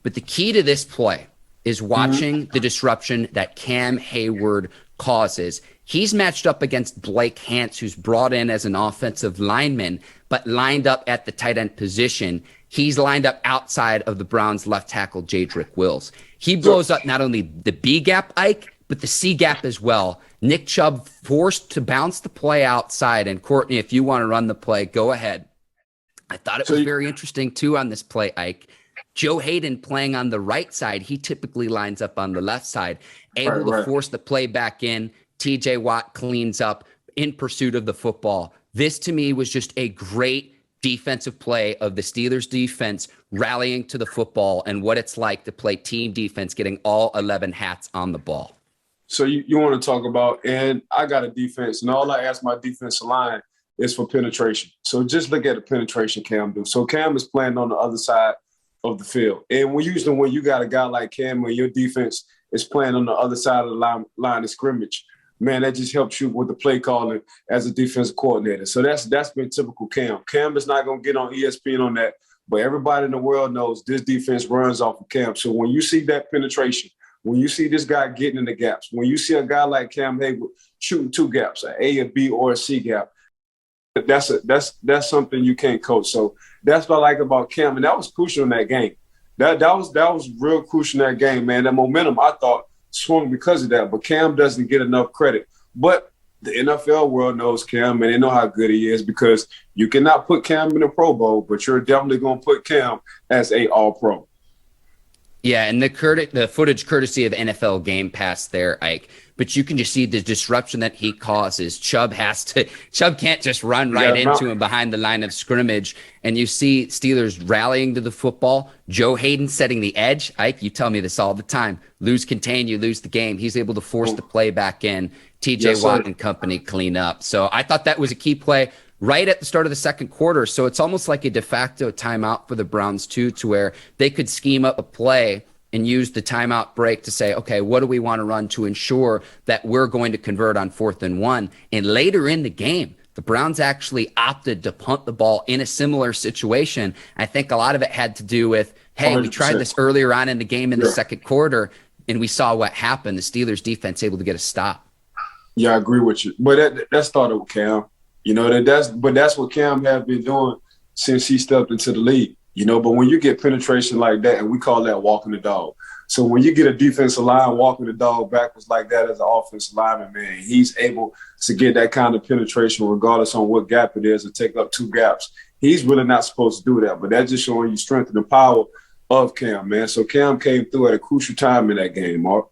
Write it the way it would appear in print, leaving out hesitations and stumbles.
But the key to this play is watching the disruption that Cam Heyward causes. He's matched up against Blake Hance, who's brought in as an offensive lineman, but lined up at the tight end position. He's lined up outside of the Browns' left tackle, Jedrick Wills. He blows up not only the B gap, Ike, but the C gap as well. Nick Chubb forced to bounce the play outside. And Courtney, if you want to run the play, go ahead. I thought it was very interesting, too, on this play, Ike. Joe Hayden playing on the right side. He typically lines up on the left side, able to force the play back in. TJ Watt cleans up in pursuit of the football. This, to me, was just a great defensive play of the Steelers defense rallying to the football and what it's like to play team defense, getting all 11 hats on the ball. So you want to talk about, and I got a defense, and all I ask my defensive line is for penetration. So just look at the penetration Cam do. So Cam is playing on the other side of the field. And when you got a guy like Cam and your defense is playing on the other side of the line of scrimmage, man, that just helps you with the play calling as a defensive coordinator. So that's been typical Cam. Cam is not going to get on ESPN on that, but everybody in the world knows this defense runs off of Cam. So when you see that penetration, when you see this guy getting in the gaps, when you see a guy like Cam Heyward shooting two gaps, an A, a B, or a C gap, that's something you can't coach. So that's what I like about Cam, and that was crucial in that game. That was real crucial in that game, man. That momentum, I thought, swung because of that. But Cam doesn't get enough credit. But the NFL world knows Cam, and they know how good he is, because you cannot put Cam in a Pro Bowl, but you're definitely going to put Cam as a All-Pro. Yeah, and the footage courtesy of NFL Game Pass there, Ike. But you can just see the disruption that he causes. Chubb can't just run right into him behind the line of scrimmage. And you see Steelers rallying to the football. Joe Hayden setting the edge. Ike, you tell me this all the time. Lose contain, you lose the game. He's able to force the play back in. TJ Watt and company clean up. So I thought that was a key play right at the start of the second quarter. So it's almost like a de facto timeout for the Browns too, to where they could scheme up a play and use the timeout break to say, okay, what do we want to run to ensure that we're going to convert on 4th and 1? And later in the game, the Browns actually opted to punt the ball in a similar situation. I think a lot of it had to do with, hey, 100%. We tried this earlier on in the game in the second quarter, and we saw what happened. The Steelers defense able to get a stop. Yeah, I agree with you. But that started with Cam. You know, that's what Cam has been doing since he stepped into the league. You know, but when you get penetration like that, and we call that walking the dog. So when you get a defensive line walking the dog backwards like that as an offensive lineman, man, he's able to get that kind of penetration regardless on what gap it is and take up two gaps. He's really not supposed to do that, but that's just showing you strength and the power of Cam, man. So Cam came through at a crucial time in that game, Mark.